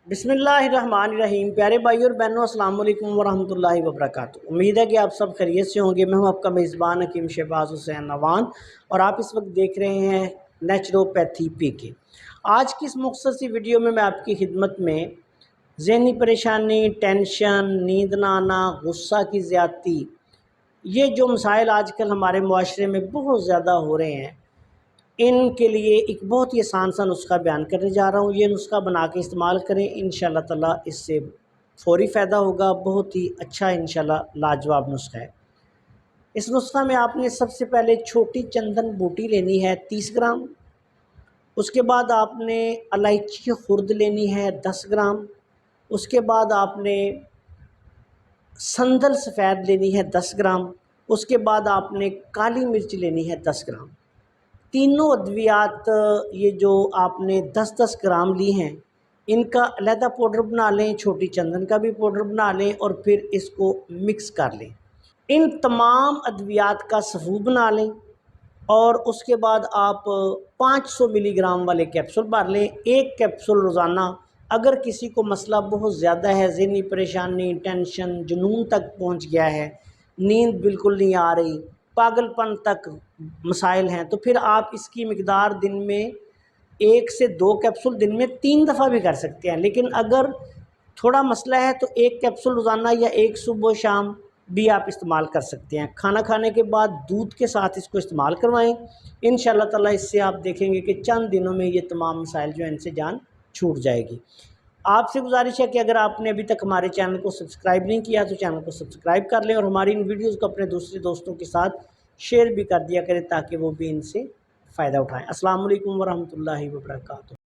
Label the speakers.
Speaker 1: बिस्मिल्लाहिर्रहमानिर्रहीम। प्यारे भाई और बहनों, अस्सलाम वालेकुम वरहमतुल्लाहि वबरकातुहू। उम्मीद है कि आप सब खैरियत से होंगे। मैं हूं आपका मेज़बान हकीम शहबाज हुसैन नवान और आप इस वक्त देख रहे हैं नेचुरोपैथी पीके। आज की इस मुख्तसर सी वीडियो में मैं आपकी खिदमत में ज़हनी परेशानी, टेंशन, नींद ना आना, गुस्सा की ज़्यादती, ये जो मसाइल आजकल हमारे मुआशरे में बहुत ज़्यादा हो रहे हैं, इनके लिए एक बहुत ही आसान सा नुस्खा बयान करने जा रहा हूँ। ये नुस्खा बना के इस्तेमाल करें, इंशाअल्लाह ताला इससे फ़ौरी फ़ायदा होगा। बहुत ही अच्छा इंशाअल्लाह लाजवाब नुस्खा है। इस नुस्खा में आपने सबसे पहले छोटी चंदन बूटी लेनी है 30 ग्राम। उसके बाद आपने इलायची खुर्द लेनी है 10 ग्राम। उसके बाद आपने संदल सफ़ेद लेनी है 10 ग्राम। उसके बाद आपने काली मिर्च लेनी है 10 ग्राम। तीनों अद्वियात ये जो आपने 10-10 ग्राम ली हैं, इनका अलहदा पाउडर बना लें, छोटी चंदन का भी पाउडर बना लें और फिर इसको मिक्स कर लें। इन तमाम अद्वियात का सफ़ू बना लें और उसके बाद आप 500 मिलीग्राम वाले कैप्सूल भर लें। एक कैप्सूल रोज़ाना। अगर किसी को मसला बहुत ज़्यादा है, ज़हनी परेशानी, टेंशन, जुनून तक पहुंच गया है, नींद बिल्कुल नहीं आ रही, पागलपन तक मसाइल हैं, तो फिर आप इसकी मिकदार दिन में 1 से 2 कैप्सूल दिन में 3 दफ़ा भी कर सकते हैं। लेकिन अगर थोड़ा मसला है तो 1 कैप्सूल रोज़ाना या 1 सुबह शाम भी आप इस्तेमाल कर सकते हैं। खाना खाने के बाद दूध के साथ इसको इस्तेमाल करवाएं। इंशाअल्लाह ताला इससे आप देखेंगे कि चंद दिनों में ये तमाम मसाइल जो हैं इनसे जान छूट जाएगी। आपसे गुजारिश है कि अगर आपने अभी तक हमारे चैनल को सब्सक्राइब नहीं किया तो चैनल को सब्सक्राइब कर लें और हमारी इन वीडियोज़ को अपने दूसरे दोस्तों के साथ शेयर भी कर दिया करें ताकि वो भी इनसे फ़ायदा उठाएँ। अस्सलाम वालेकुम वरहमतुल्लाहि वबरकातुहू।